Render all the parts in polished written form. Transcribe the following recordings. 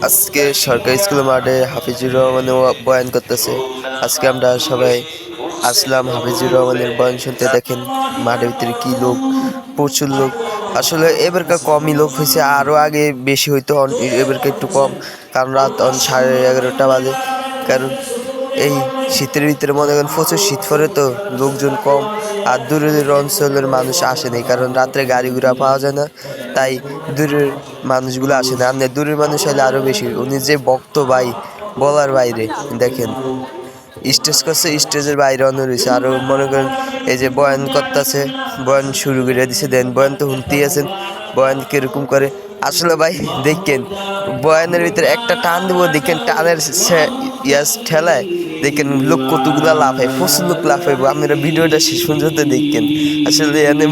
আজকে সরকারি স্কুল মাঠে হাফিজুর রহমানের বয়ান করতেছে। আজকে আমরা সবাই আসলাম হাফিজুর রহমানের বয়ান শুনতে। দেখেন মাঠের ভিতরে কি লোক, প্রচুর লোক। আসলে এবারকার কমই লোক হয়েছে, আরও আগে বেশি হইতো, এবারকার একটু কম, কারণ রাত 11:30 বাজে। কারণ এই শীতের ভিতরে মনে করেন প্রচুর শীত পড়ে, তো লোকজন কম। আর দূরের অঞ্চলের মানুষ আসেনি, কারণ রাত্রে গাড়ি ঘোড়া পাওয়া যায় না, তাই দূরের মানুষগুলো আসে না। আপনি দূরের মানুষ হলে আরও বেশি। উনি যে বক্ত ভাই, বলার বাইরে। দেখেন স্টেজ করছে, স্টেজের বাইরে অন্য রয়েছে। আরও মনে করেন এই যে বয়ান করতেছে, বয়ান শুরু করে দিছে। দেন বয়ান তো শুনতেই আছেন, বয়ান কিরকম করে। আসলে ভাই দেখেন বয়ানের ভিতরে একটা টান দিব, দেখেন টানের ঠেলায় দেখেন লোক কতগুলা লাফায়, প্রচুর লোক লাফাইব। আপনারা ভিডিওটা শেষ পর্যন্ত দেখেন। আসলে এনে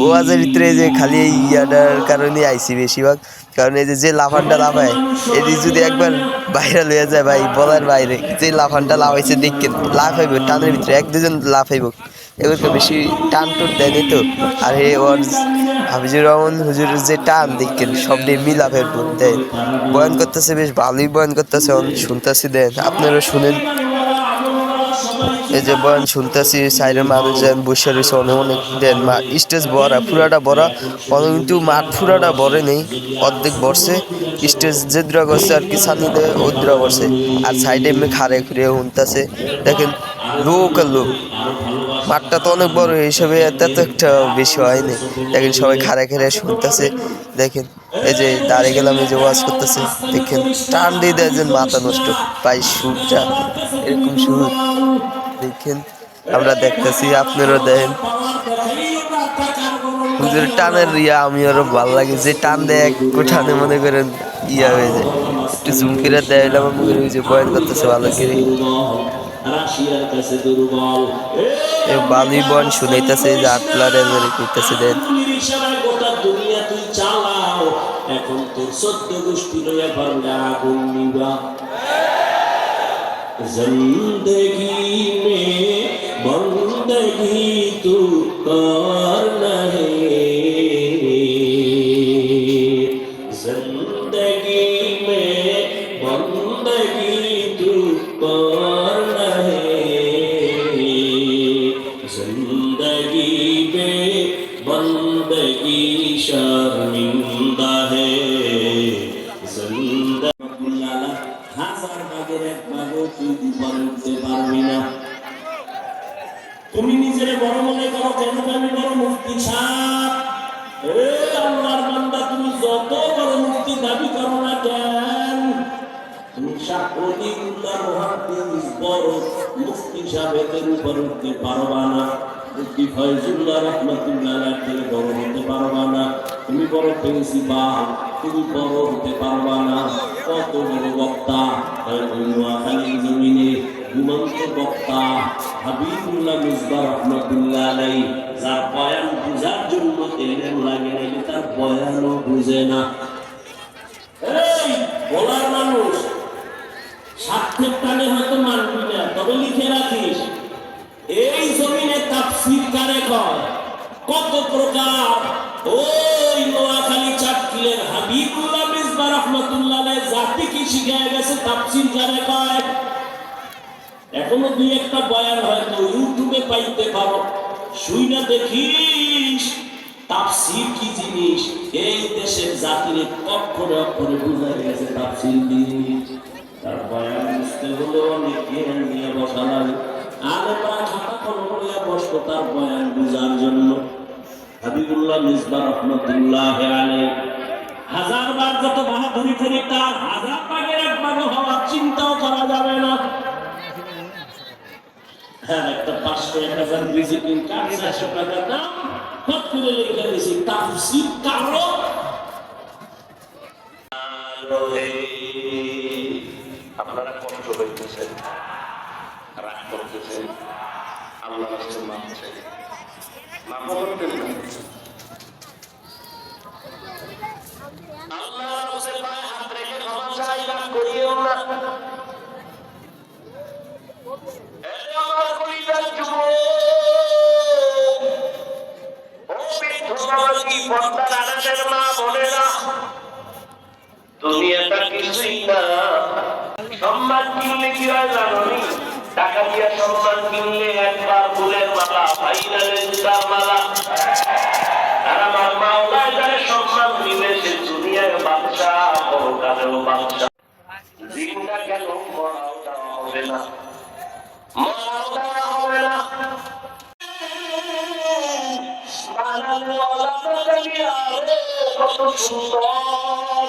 ওয়াজের ভিতরে যে খালি এই ইয়াটার কারণে আইসি বেশিরভাগ, কারণ এই যে লাফানটা লাফায়, এটি যদি একবার ভাইরাল হয়ে যায় ভাই, বলার বাইরে। যে লাফানটা লাফাইছে দেখেন, লাফাইব টানের ভিতরে, এক দুজন লাফাইব। এবারকে বেশি টান টুন দেয়নি তো। আর হে ওর হাফিজুর রহমান হুজুরের যে টান দেখেন, সব দিয়ে মিলা ফেলবো। দেন বয়ান করতেছে, বেশ ভালোই বয়ান করতেছে, শুনতেছি। দেন আপনারা শুনেন। এই যে বয়ান শুনতেছি, সাইডের মানুষজন বসে রয়েছে অনেক অনেক। দেন স্টেজ ভরা, পুরাটা ভরা, কিন্তু মাঠ পুরাটা ভরে নেই, অর্ধেক ভরছে। স্টেজ যে দ্রা করছে আর কি সামনে দেয় ওদ্রা করছে, আর সাইডে এমনি খারে খুঁড়ে শুনতেছে। দেখেন লোক আর লোক। মাঠটা তো অনেক বড়, হিসেবে এত একটা বেশি হয়নি। দেখেন সবাই খাড়া খেড়ে শুনতেছে। দেখেন এই যে দাঁড়িয়ে গেলাম, এই যে ওয়াজ করতেছে। দেখেন টান দিয়ে দেয় যে মাথা নষ্ট। পাই সুরটা এরকম সুর দেখেন, আমরা দেখতেছি, আপনারা দেখেন। হুজুরের টানের আমি আরো ভালো লাগে, যে টান দেয় এক টানে মনে করেন হয়ে যায়। একটু জুম করে দেয়, আমার মনে হয় যে বয়ান করতেছে ভালো করে। বালি বয়ান শুনাইতেছে, যে আটলারে কইতেছে। দেন এখন তোর 14 গোষ্ঠী লইয়া ঘরে আগুন নিবা। जिंदगी में बंदगी तू करना है, जिंदगी में बंदगी तू करना है, जिंदगी में बंदगी शर्मिंदा है। তুমি নিজের বড় মনে করো, কেন আমি বড় মুফতি সাহেব। আল্লাহর বান্দা, তুমি যত বড় মুফতি দাবি করো না কেন, তুমি শাহওয়ালিউল্লাহ মুহাদ্দিস বড় মুফতি সাহেবের উপর উঠতে পারবা না। মুফতি ফয়জুল্লাহ রাহমাতুল্লাহ আলাইহি বড় হতে পারবা না। তুমি বড় প্রিন্সিপাল, তুমি বড় হতে পারবা না। কত বড় বক্তা, নোয়াখালী জমিনে ঘুমন্ত বক্তা হাবিবুল্লাহ মিসবাহ রাহমাতুল্লাহ আলাইহি, যার বয়ান বুঝার জন্য এলেম লাগে না, তার বয়ানও বুঝে না। এই বলার মানুষ স্বার্থের টানে হয়তো মানবি না, তবে লিখে রাখিস, এই জমিনে তাফসীর কারে কয়, কত প্রকার। ওই নোয়াখালী চাটকিলের হাবিবুল্লাহ মিসবাহ রাহমাতুল্লাহ আলাইহি জাতি কি শিখায় গেছে, তাফসীর কারে কয়। এখনো দুই একটা বয়ান হয়তো ইউটিউবে পাইতে পারো, শুইনা দেখিস তাফসীর কি জিনিস। এই দেশের জাতির অক্ষরে অক্ষরে বুঝা গেছে তাফসীর জিনিস। তার বয়ান বুঝতে হলে অনেক জ্ঞান নিয়ে বসা লাগে। আলেমরা খাতা কলম নিয়ে বসতো তার বয়ান বুঝার জন্য। হাবিবুল্লাহ মিসবাহ রাহমাতুল্লাহ আলাইহি হাজারবার যত বাহাদুরি করি, তার হাজার ভাগের এক ভাগ হওয়ার চিন্তাও করা যাবে না। একটা 500 1000 ভিজিটিং কার্ড 400 টাকা দাম, কত করে লিখে দিয়েছি তাফসীর কারো। আপনারা কষ্ট হইতেছেন, রাগ করতেছেন, আল্লাহ রাসূল মানছেন, মাফ করতেন না। আল্লাহ রাসূলের পায়ে হাত রেখে ক্ষমা চাই, রাগ করিও না। দুনিয়াটা কি কিছুই না। সম্মান কিনলে কি হয় জানি? টাকা দিয়ে সম্মান কিনলে একবার ফুলের মালা, ফাইনালে জুতার মালা। আর আমার মাওলায় যারা সম্মান দিলে সে দুনিয়ার বাদশাহ, পরকালেও বাদশাহ। দিনটা কেন মরাও দেওয়া হবে না, মরাও দেওয়া হবে না। কত সুন্দর,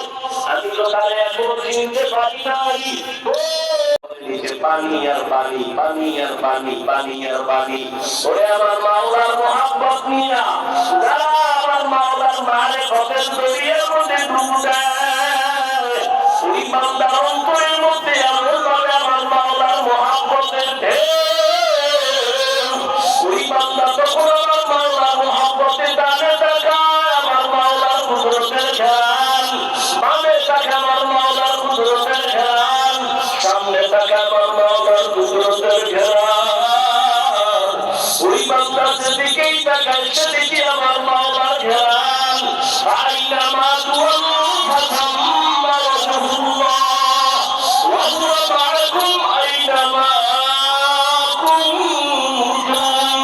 আমি তো তারে এখনো চিনতে পারি নাই। পানি আর পানি, পানি আর পানি, পানি আর পানি। ওরে আমার মাওলার মোহাব্বত নিয়া যারা আমার মাওলার মারে কবের দরিয়ার মধ্যে ডুব দেয়, ওই বান্দার অন্তরের মধ্যে এমন ভাবে আমার মাওলার মোহাব্বতের ঢেউ, ওই বান্দা তখন আমার মাওলার মোহাব্বতের ডানে তাকায়, আমার মাওলার কুদরতের খেয়াল, বামে তাকায় আমার মাওলার কুদরতের খেয়াল, সামনে তাকায় আমার মাওলার কুদরতের খেয়াল। ওই বান্দা যেদিকেই তাকায় সেদিকে আমার মাওলার খেয়াল। আইনামা তুওয়াল্লু ফাসাম্মা ওয়াজহুল্লাহ ওয়া হুয়া মা'আকুম আইনামা কুনতুম।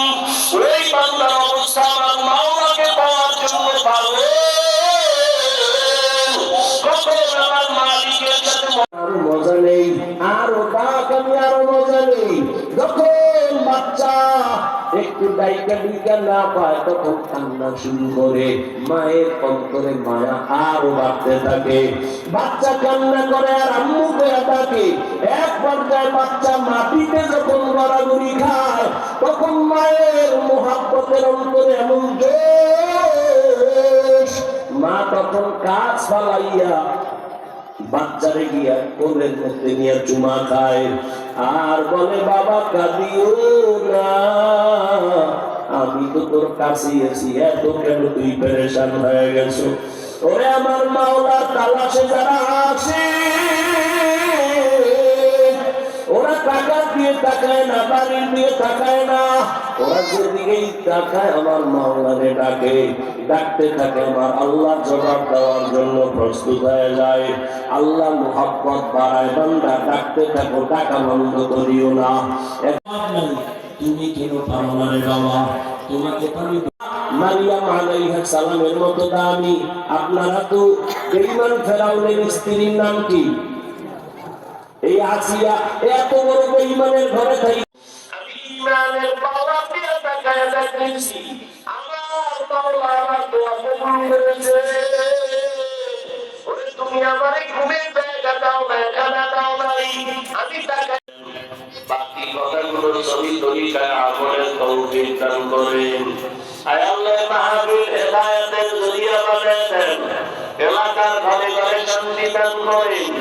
ওই বান্দার অবস্থা আমার মাওলাকে পাওয়ার জন্য পাগল। কখন আমার মালিকের সাথে আরো মজা নেই, আরো তাকামি, আরো মজা নেই। যখন বাচ্চা একটু ডাইকা ডিকা না পায় তখন কান্না শুরু করে, মায়ের অন্তরে মায়া আরো বাড়তে থাকে। বাচ্চা কান্না করে আর আম্মু করে ডাকে। এক পর্যায়ে বাচ্চা মাটিতে যখন গড়াগড়ি খায় তখন মায়ের মোহাব্বতের অন্তরে এমন জোশ, মা তখন কাজ ফালাইয়া বাচ্চারে গিয়া কোলের মধ্যে নিয়ে চুমা খায় আর বলে, বাবা কাঁদিও না, আমি তো তোর কাছে আছি, এত কেন তুই পেরেশান হয়ে গেছো। ওরে আমার মাওলার তালাশে যারা আসে, ওরা টাকা দিয়ে তাকায় না, বাড়ি দিয়ে তাকায় না, ওরা যেদিকেই তাকায় আমার মাওলারে ডাকে। ডাকতে থাকে আমার আল্লাহ জবাব দেওয়ার জন্য প্রস্তুত হয়ে যায়। আল্লাহ মুহাব্বত বাড়ায়, বান্দা ডাকতে থাকো, টাকা বন্ধ করিও না। তুমি কেন পারো না রে বাবা, তোমাকে আমি মারিয়াম আলাইহিস সালামের মতো দামি। আপনারা তো বেঈমান ফেরাউনের স্ত্রীর নাম কি? এই আসিয়া, এত বড় বেঈমানের ঘরে থাকি আমি ইমানের পাওয়া দিয়ে তাকায় দেখেছি, আমার মাওলা আমার দোয়া কবুল করেছে। ওরে তুমি আমারে ঘুমের জায়গা দাও না, খানা দাও নাই, আমি তাকায় বাকি কথাগুলো সবই তরিকায় আমলের তৌফিক দান করেন। আয় আল্লাহ মাহবুব হেদায়েতের জরিয়া বানায় দেন, এলাকার ঘরে ঘরে শান্তি দান করেন।